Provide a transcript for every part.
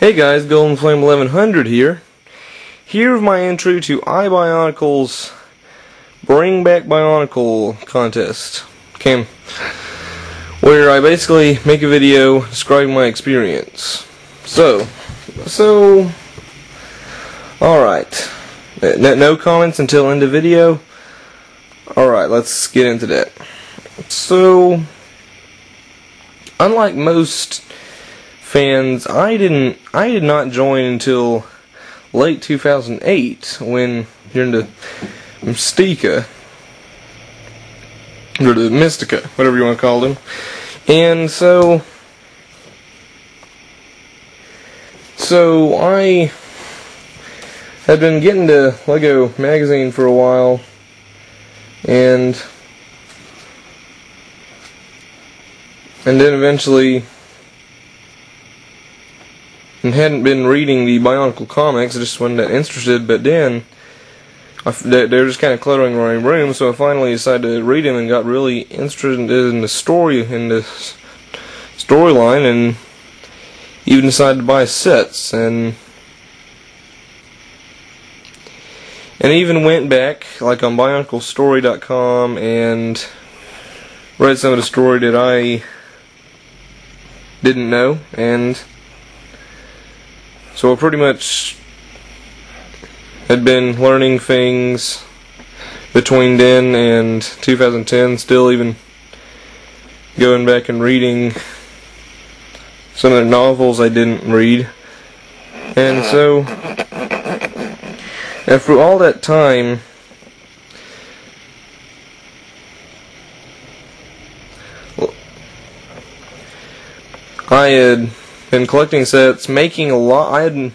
Hey guys, Golden Flame 1100 here. Here's my entry to iBionicle's Bring Back Bionicle contest. Okay, where I basically make a video describing my experience. So, alright. No comments until end of video. Alright, let's get into that. So, unlike most fans, I did not join until late 2008 when during the Mystica, or the Mystica, whatever you want to call them. And so I had been getting to Lego magazine for a while, and then eventually, and hadn't been reading the Bionicle comics, I just wasn't that interested, but then they were just kind of cluttering my room, so I finally decided to read them and got really interested in the storyline, and even decided to buy sets, and even went back, like on bioniclestory.com, and read some of the story that I didn't know, and so I pretty much had been learning things between then and 2010, still even going back and reading some of the novels I didn't read. And so, after all that time, I had been collecting sets, making a lot. I had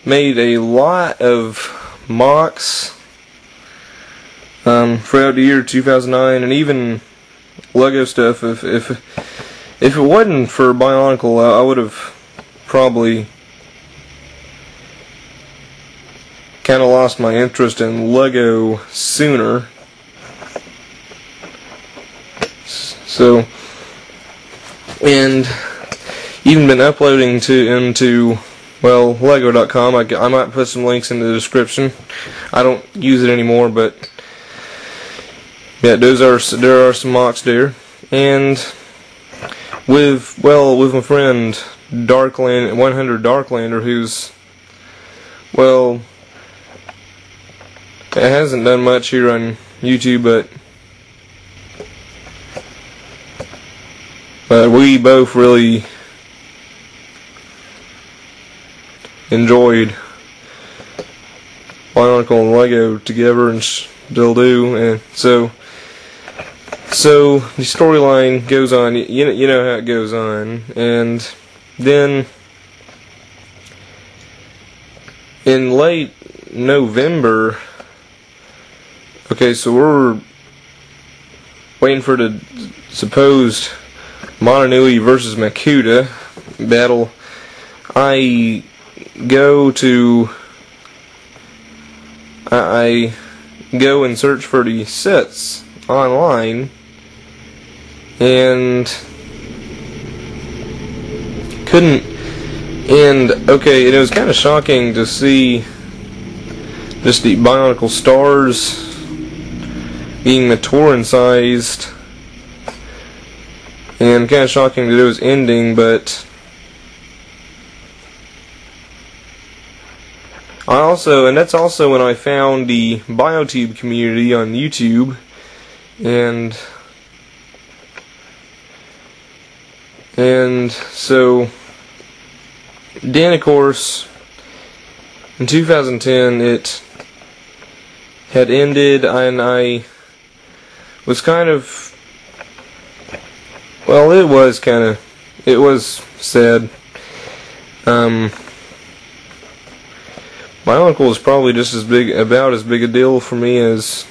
made a lot of mocks throughout the year 2009, and even Lego stuff. If it wasn't for Bionicle, I would have probably kind of lost my interest in Lego sooner. So, and even been uploading into Lego.com. I might put some links in the description. I don't use it anymore, but yeah, there are some mocks there. And with my friend 100 Darklander, who's, well, it hasn't done much here on YouTube, but we both really enjoyed Bionicle and Lego together, and still do. And so the storyline goes on. You know how it goes on. And then in late November, okay, so we're waiting for the supposed Montanui versus Makuta battle. I go and search for the sets online, and couldn't. And okay, it was kind of shocking to see just the Bionicle stars being Matoran sized, and kind of shocking that it was ending, but and that's also when I found the BioTube community on YouTube, and so then, of course, in 2010 it had ended, and I was kind of, well, it was sad. Bionicle is probably just about as big a deal for me as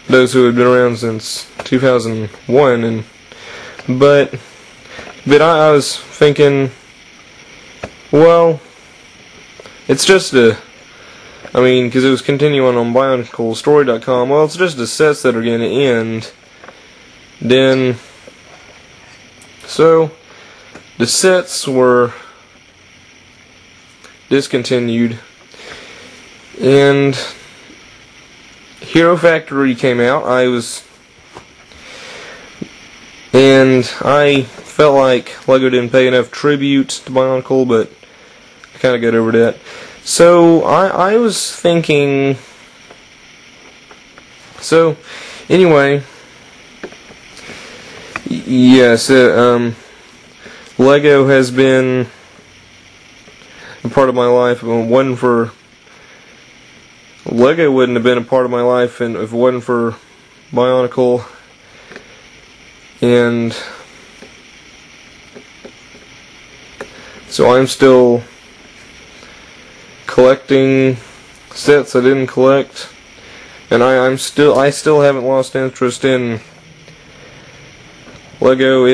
those who had been around since 2001, but I was thinking, well, it's just because it was continuing on BionicleStory.com, well, it's just the sets that are going to end. Then, so the sets were discontinued, and Hero Factory came out. And I felt like Lego didn't pay enough tribute to Bionicle, but I kind of got over that. So I was thinking. So anyway, yes, Lego has been a part of my life. If it wasn't for Lego, wouldn't have been a part of my life, and if it wasn't for Bionicle. And so I'm still collecting sets I didn't collect, and I still haven't lost interest in Lego.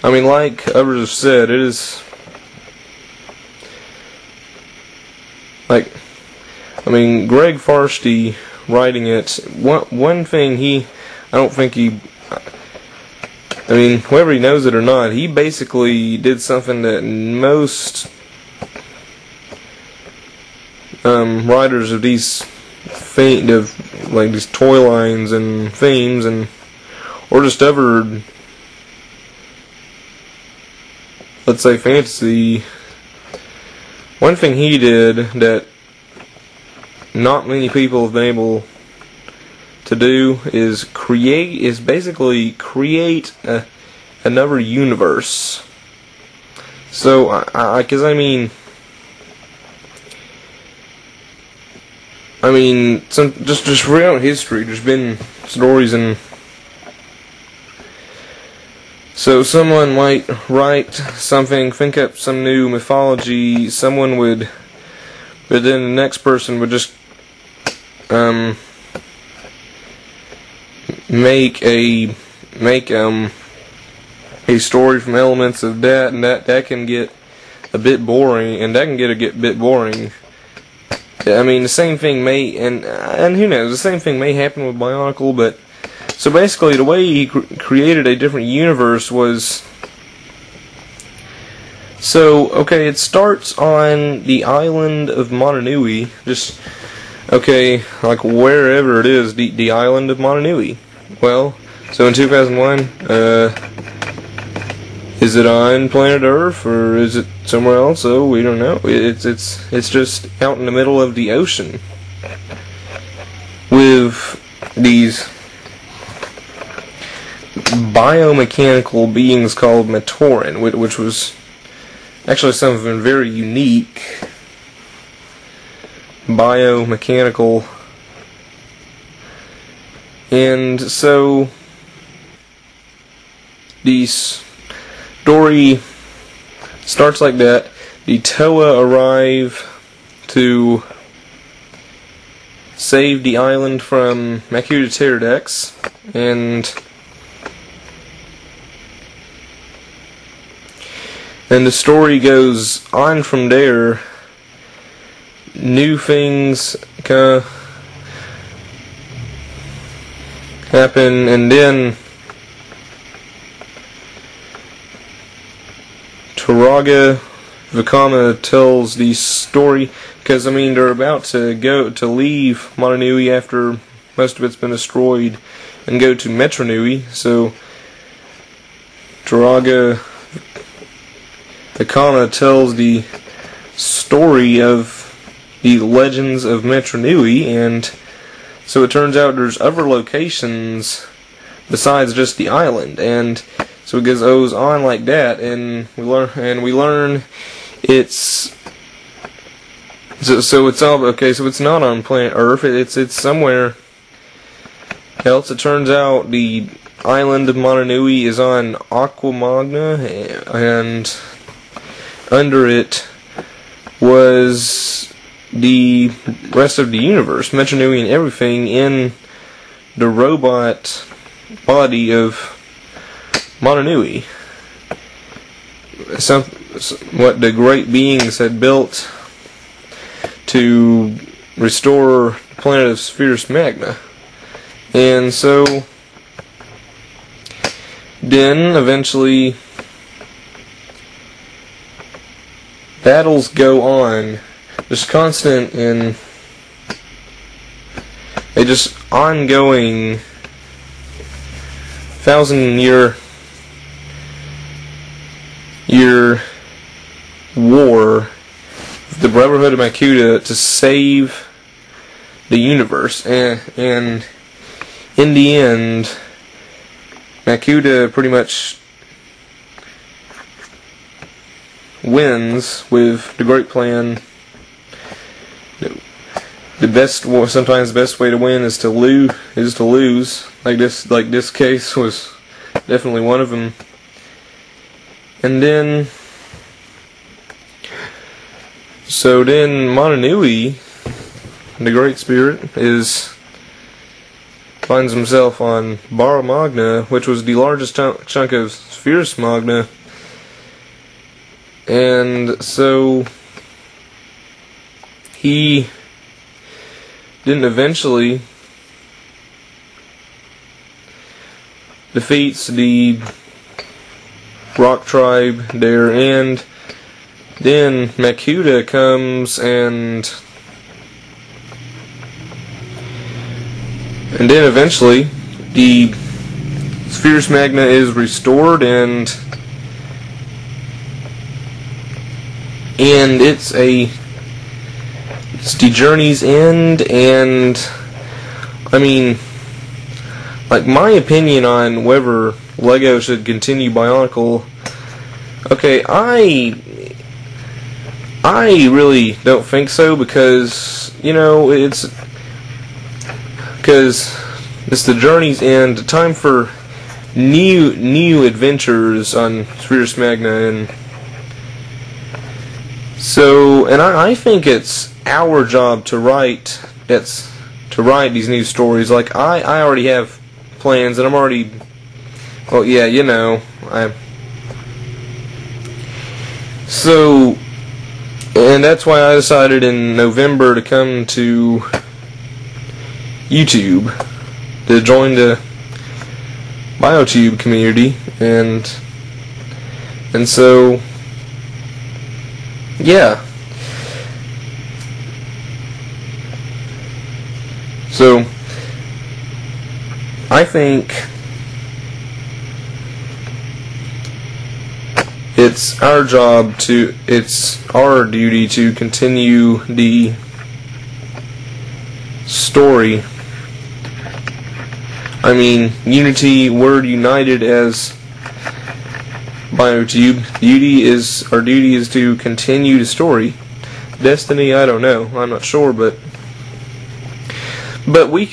I mean, like others have said, it is like, I mean, Greg Farsty writing it. One thing I mean, whether he knows it or not, he basically did something that most writers of these these toy lines and themes or just other, let's say, fantasy. One thing he did that not many people have been able to do is basically create another universe. So, because I mean, just throughout history, there's been stories, and so someone might write something, think up some new mythology, but then the next person would just make a story from elements of that, and that can get a bit boring, I mean, the same thing may, and who knows, the same thing may happen with Bionicle, but so basically the way he created a different universe was, so, okay, it starts on the island of Motunui, like wherever it is, the island of Motunui. Well, so in 2001, is it on planet Earth or is it somewhere else? So we don't know. It's just out in the middle of the ocean with these biomechanical beings called Matoran, which was actually something very unique. Biomechanical. And so the story starts like that. The Toa arrive to save the island from Makuta Pterodex, and the story goes on from there. New things kind of happen, and then Turaga Vakama tells the story, because I mean they're about to leave Motunui after most of it's been destroyed and go to Metronui. So Turaga Vakama tells the story of the legends of Metronui, and so it turns out there's other locations besides just the island, and so it goes on like that, and we learn it's so it's all okay. So it's not on planet Earth. It's somewhere else. It turns out the island of Motunui is on Aqua Magna, and under it was the rest of the universe, Metronui and everything, in the robot body of Motunui. What the great beings had built to restore the planet of Spherus Magna. And so then eventually battles go on, just constant and a just ongoing 1,000-year war, the Brotherhood of Makuta, to save the universe, and in the end, Makuta pretty much wins with the great plan. Sometimes the best way to win is to lose. Like this case was definitely one of them. And then, so then Mononui, the Great Spirit, finds himself on Bara Magna, which was the largest chunk of Spherus Magna, and so he then eventually defeats the rock tribe there, and then Makuta comes and then eventually the Spherus Magna is restored, and it's the journey's end. And I mean, like, my opinion on whether Lego should continue Bionicle, okay, I really don't think so, because, you know, it's the journey's end, time for new adventures on Spherus Magna, and so, and I think it's our job to write these new stories. Like, I already have plans, and I'm already, well, yeah, you know, so, and that's why I decided in November to come to YouTube to join the BioTube community, and so, yeah. So I think it's our duty to continue the story. I mean, Unity, we're united as BioTube. Our duty is to continue the story. Destiny, I don't know. I'm not sure, but we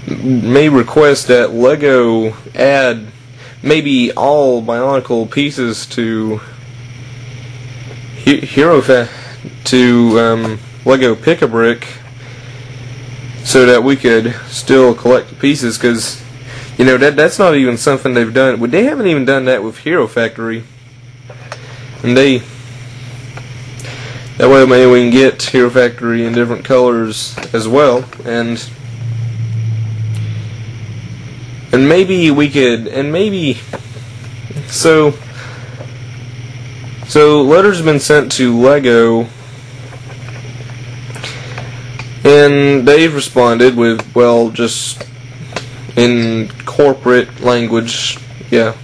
may request that Lego add maybe all Bionicle pieces to Lego Pick-a-Brick, so that we could still collect the pieces, because, you know, that's not even something they've done. They haven't even done that with Hero Factory, and that way maybe we can get Hero Factory in different colors as well, and maybe we could, so letters have been sent to Lego, and they've responded with, well, just in corporate language, yeah.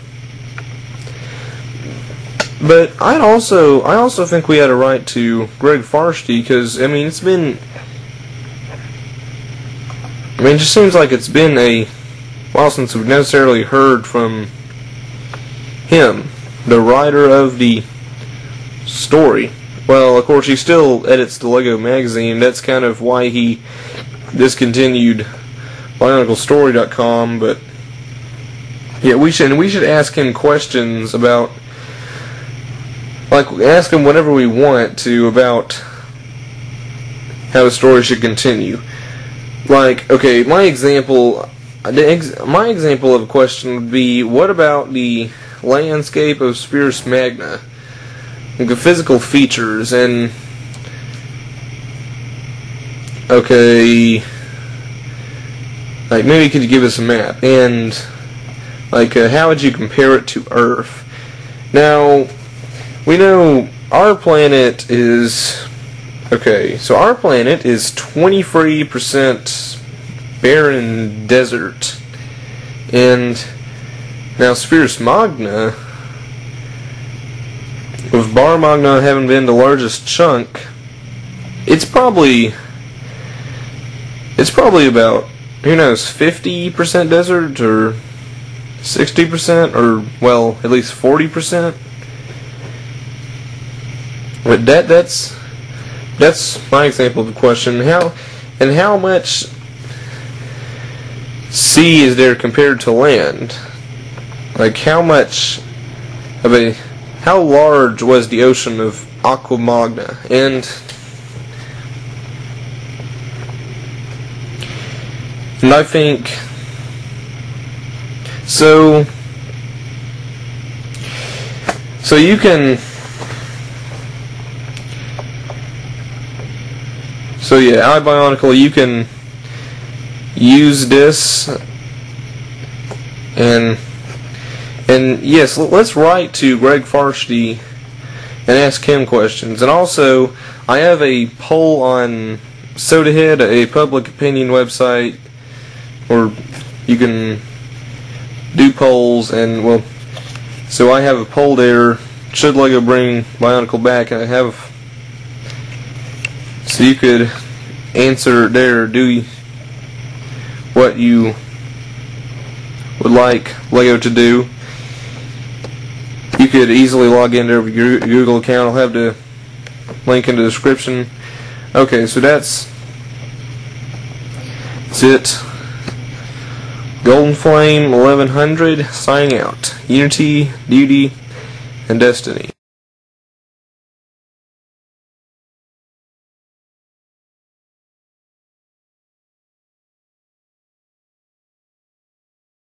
But I also think we had a right to Greg Farsty, because, I mean, it just seems like it's been a while since we've necessarily heard from him, the writer of the story. Well, of course, he still edits the Lego magazine. That's kind of why he discontinued BionicleStory.com. But yeah, we should ask him questions about, like, ask him whatever we want to about how the story should continue. Like, okay, my example of a question would be, what about the landscape of Spherus Magna? Like the physical features, and okay, like, maybe could you give us a map, and like how would you compare it to Earth? Now, we know our planet is okay. So our planet is 23% barren desert, and now Spherus Magna, with Bar Magna having been the largest chunk, it's probably about, who knows, 50% desert, or 60%, or, well, at least 40%. But that's my example of the question. How much sea is there compared to land? Like, how large was the ocean of Aqua Magna? And I think so you can, so yeah, bionicle, you can use this, and yes, let's write to Greg Farsty and ask him questions. And also, I have a poll on SodaHead, a public opinion website, or you can do polls, and well, so I have a poll there. Should LEGO bring Bionicle back? And I have, so you could answer there. Do what you would like LEGO to do. You could easily log into your Google account. I'll have the link in the description. Okay, so that's it. Golden Flame 1100 signing out. Unity, Duty, and Destiny.